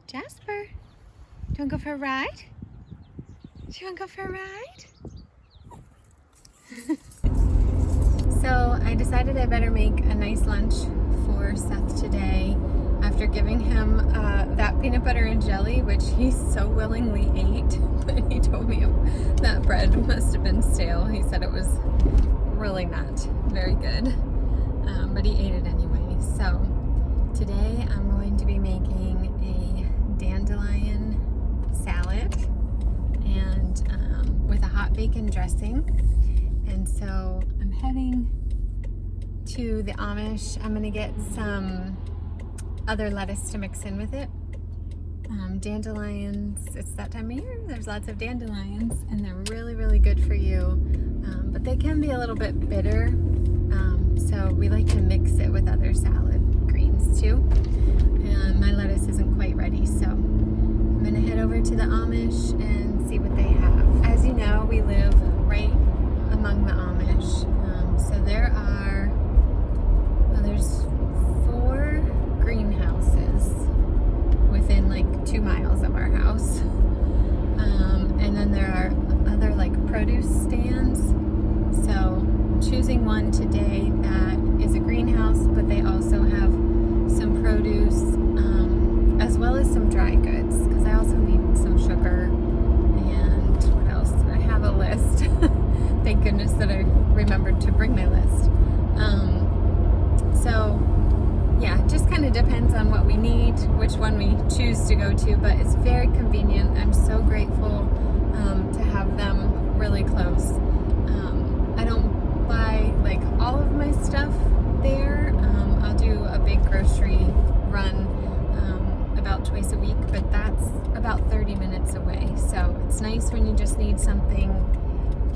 Jasper, do you want to go for a ride? Do you want to go for a ride? So I decided I better make a nice lunch for Seth today after giving him that peanut butter and jelly, which he so willingly ate. But he told me that bread must have been stale. He said it was really not very good, but he ate it anyway. So today I'm going to be making a dandelion salad and with a hot bacon dressing. And so I'm heading to the Amish. I'm gonna get some other lettuce to mix in with it. Dandelions, it's that time of year. There's lots of dandelions and they're really, really good for you. But they can be a little bit bitter. So we like to mix it with other salad greens too. And my lettuce isn't quite ready. So I'm gonna head over to the Amish and see what they have. As you know, we live right among the Amish. So there are, well, there's 4 greenhouses within like 2 miles of our house. And then there are other like produce stands. So I'm choosing one today that is a greenhouse, but they also have some produce, as well as some dry goods, because I also need some sugar. And what else? I have a list. Thank goodness that I remembered to bring my list. So yeah, it just kind of depends on what we need, which one we choose to go to, but it's very convenient. I'm so grateful to have them really close. I don't buy like all of my stuff there. I'll do a big grocery run about twice a week, but that's about 30 minutes away. So it's nice when you just need something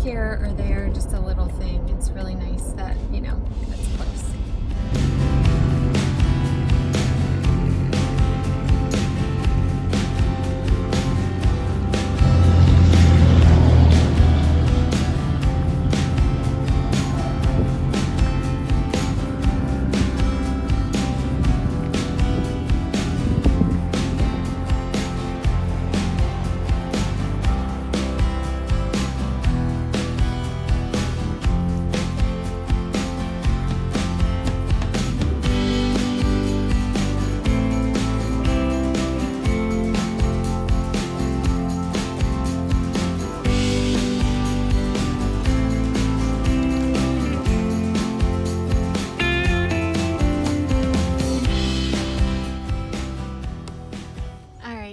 here or there, just a little thing. It's really nice that, you know, that's close.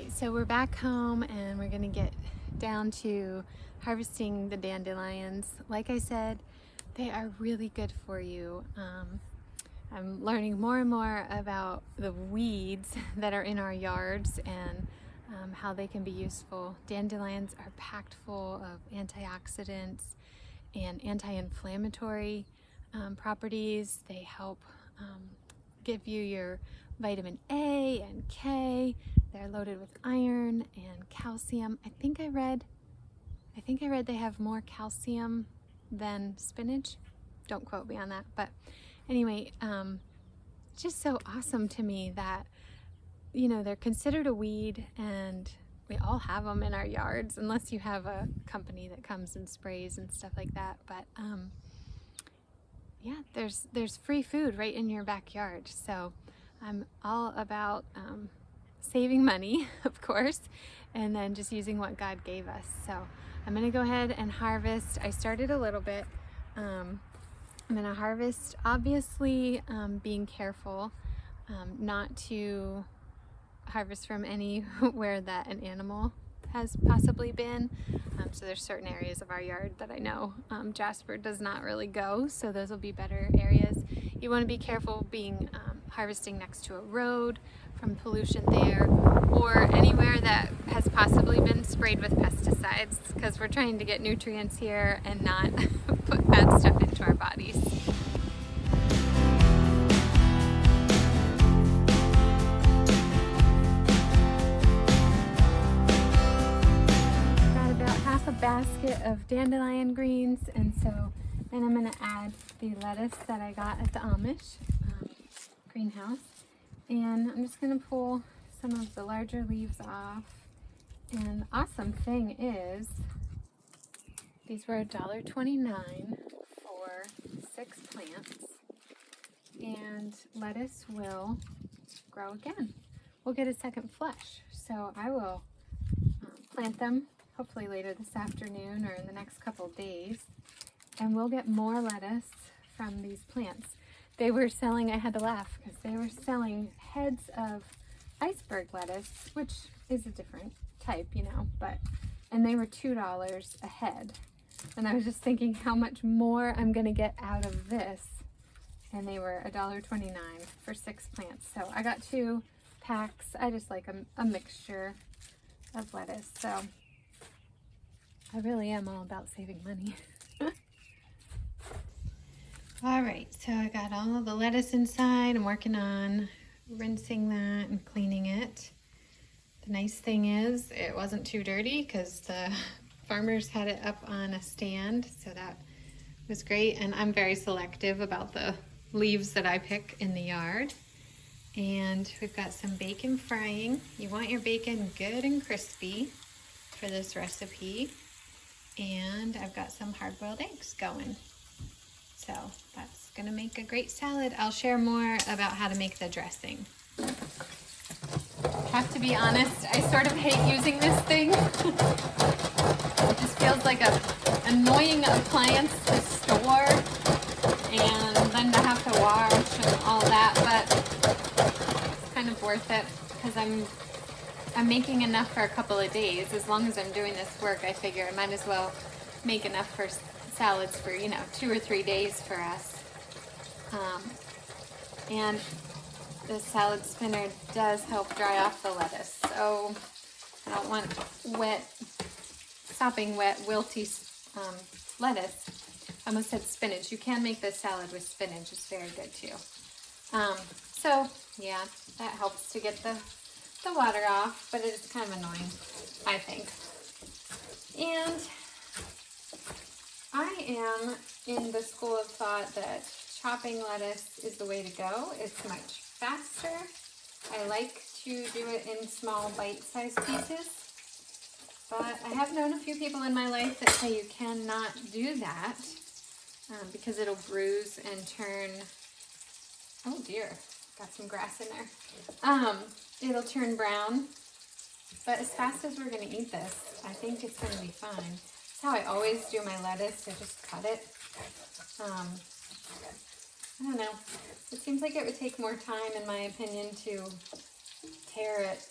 So we're back home and we're gonna get down to harvesting the dandelions. Like I said, they are really good for you. I'm learning more and more about the weeds that are in our yards and how they can be useful. Dandelions are packed full of antioxidants and anti-inflammatory properties. They help give you your vitamin A and K. They're loaded with iron and calcium. I think I read they have more calcium than spinach. Don't quote me on that. But anyway, it's just so awesome to me that, you know, they're considered a weed and we all have them in our yards, unless you have a company that comes and sprays and stuff like that. But yeah, there's free food right in your backyard. So I'm all about saving money, of course, and then just using what God gave us. So I'm gonna go ahead and harvest. I started a little bit. I'm gonna harvest, obviously being careful not to harvest from anywhere that an animal has possibly been. So there's certain areas of our yard that I know Jasper does not really go, so those will be better areas. You want to be careful being harvesting next to a road from pollution there, or anywhere that has possibly been sprayed with pesticides, because we're trying to get nutrients here and not put bad stuff into our bodies. A basket of dandelion greens, and so then I'm going to add the lettuce that I got at the Amish greenhouse, and I'm just going to pull some of the larger leaves off. And the awesome thing is, these were $1.29 for 6 plants. And lettuce will grow again. We'll get a second flush. So I will plant them hopefully later this afternoon or in the next couple of days. And we'll get more lettuce from these plants. They were selling, I had to laugh because they were selling heads of iceberg lettuce, which is a different type, you know, and they were $2 a head. And I was just thinking how much more I'm gonna get out of this. And they were $1.29 for 6 plants. So I got 2 packs. I just like a mixture of lettuce. So I really am all about saving money. All right, so I got all of the lettuce inside. I'm working on rinsing that and cleaning it. The nice thing is it wasn't too dirty because the farmers had it up on a stand, so that was great. And I'm very selective about the leaves that I pick in the yard. And we've got some bacon frying. You want your bacon good and crispy for this recipe. And I've got some hard-boiled eggs going. So that's gonna make a great salad. I'll share more about how to make the dressing. I have to be honest, I sort of hate using this thing. It just feels like an annoying appliance to store and then to have to wash and all that, but it's kind of worth it because I'm making enough for a couple of days. As long as I'm doing this work, I figure I might as well make enough for salads for, 2 or 3 days for us. And the salad spinner does help dry off the lettuce, so I don't want sopping wet, wilty lettuce. I almost said spinach. You can make this salad with spinach. It's very good too. So yeah, that helps to get the water off, but it is kind of annoying, I think. And I am in the school of thought that chopping lettuce is the way to go. It's much faster. I like to do it in small bite-sized pieces, but I have known a few people in my life that say you cannot do that because it'll bruise and turn, oh dear, got some grass in there. It'll turn brown, but as fast as we're gonna eat this, I think it's gonna be fine. That's how I always do my lettuce. I just cut it. I don't know. It seems like it would take more time, in my opinion, to tear it.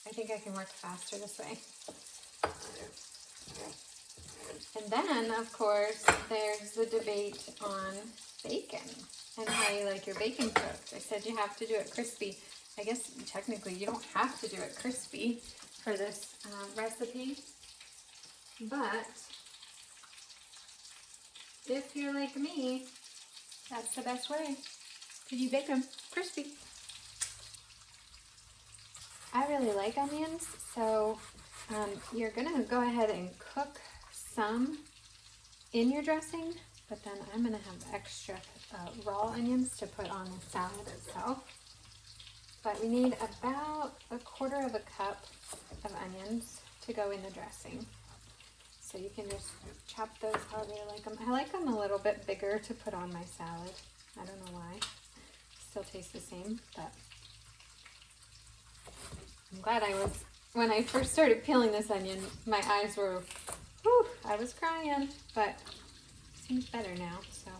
I think I can work faster this way. And then, of course, there's the debate on bacon and how you like your bacon cooked. I said you have to do it crispy. I guess technically you don't have to do it crispy for this recipe, but if you're like me, that's the best way. Did you bake them crispy? I really like onions, so you're gonna go ahead and cook some in your dressing, but then I'm gonna have extra raw onions to put on the salad itself. But we need about 1/4 cup of onions to go in the dressing. So you can just chop those however you like them. I like them a little bit bigger to put on my salad. I don't know why. Still tastes the same, but I'm glad when I first started peeling this onion, my eyes were, whew, I was crying, but it seems better now, so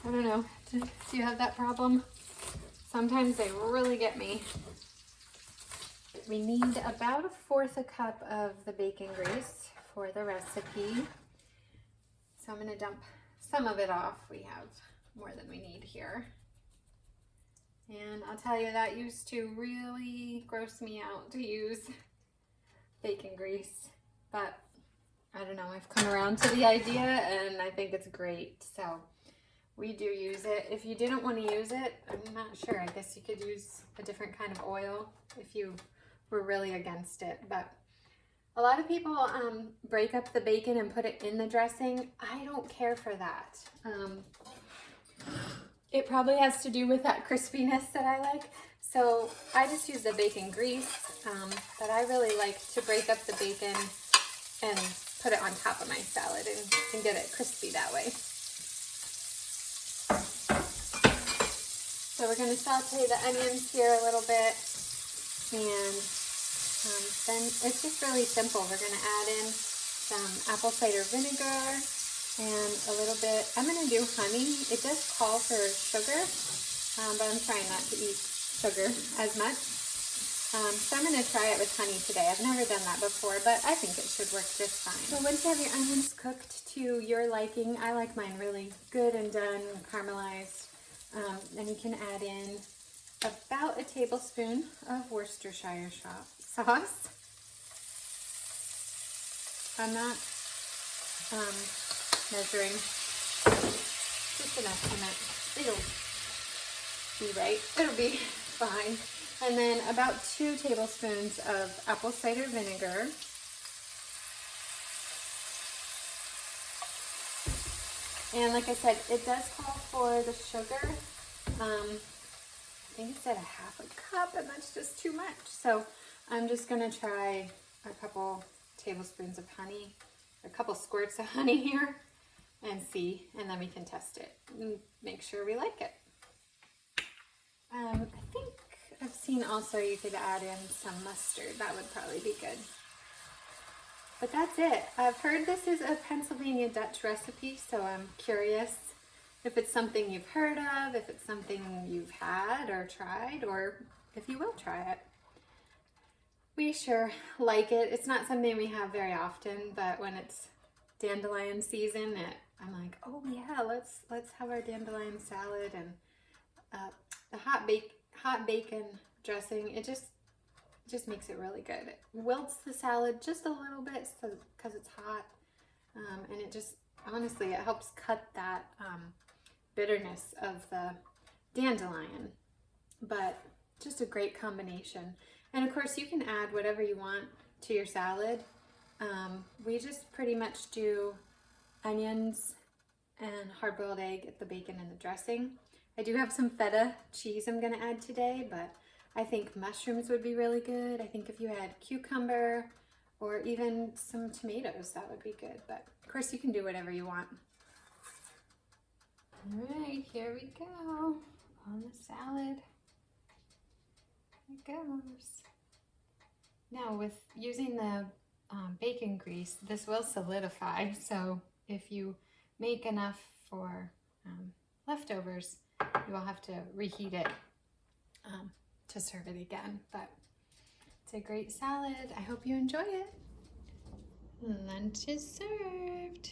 I don't know. Do you have that problem? Sometimes they really get me. We need about 1/4 cup of the bacon grease for the recipe. So I'm gonna dump some of it off. We have more than we need here. And I'll tell you, that used to really gross me out to use bacon grease, but I don't know, I've come around to the idea and I think it's great. So we do use it. If you didn't want to use it, I'm not sure. I guess you could use a different kind of oil if you were really against it. But a lot of people break up the bacon and put it in the dressing. I don't care for that. It probably has to do with that crispiness that I like. So I just use the bacon grease, but I really like to break up the bacon and put it on top of my salad and get it crispy that way. So we're going to saute the onions here a little bit, and then it's just really simple. We're going to add in some apple cider vinegar and a little bit, I'm going to do honey. It does call for sugar, but I'm trying not to eat sugar as much. So I'm going to try it with honey today. I've never done that before, but I think it should work just fine. So once you have your onions cooked to your liking, I like mine really good and done, caramelized. Then you can add in about a tablespoon of Worcestershire sauce. I'm not measuring, just an estimate. It'll be right, it'll be fine. And then about 2 tablespoons of apple cider vinegar. And like I said, it does call for the sugar. I think it said a ½ cup, and that's just too much. So I'm just gonna try a couple tablespoons of honey, a couple squirts of honey here, and see, and then we can test it and make sure we like it. I think I've seen also you could add in some mustard. That would probably be good. But that's it. I've heard this is a Pennsylvania Dutch recipe, so I'm curious if it's something you've heard of, if it's something you've had or tried, or if you will try it. We sure like it. It's not something we have very often, but when it's dandelion season, I'm like, oh yeah, let's have our dandelion salad, and the hot bacon dressing. It just makes it really good. It wilts the salad just a little bit because it's hot, and it just, honestly, it helps cut that bitterness of the dandelion, but just a great combination. And of course you can add whatever you want to your salad. We just pretty much do onions and hard-boiled egg, the bacon, and the dressing. I do have some feta cheese I'm going to add today, but I think mushrooms would be really good. I think if you had cucumber or even some tomatoes, that would be good. But of course you can do whatever you want. All right, here we go on the salad. Here it goes. Now with using the bacon grease, this will solidify. So if you make enough for leftovers, you will have to reheat it to serve it again. But it's a great salad. I hope you enjoy it. Lunch is served.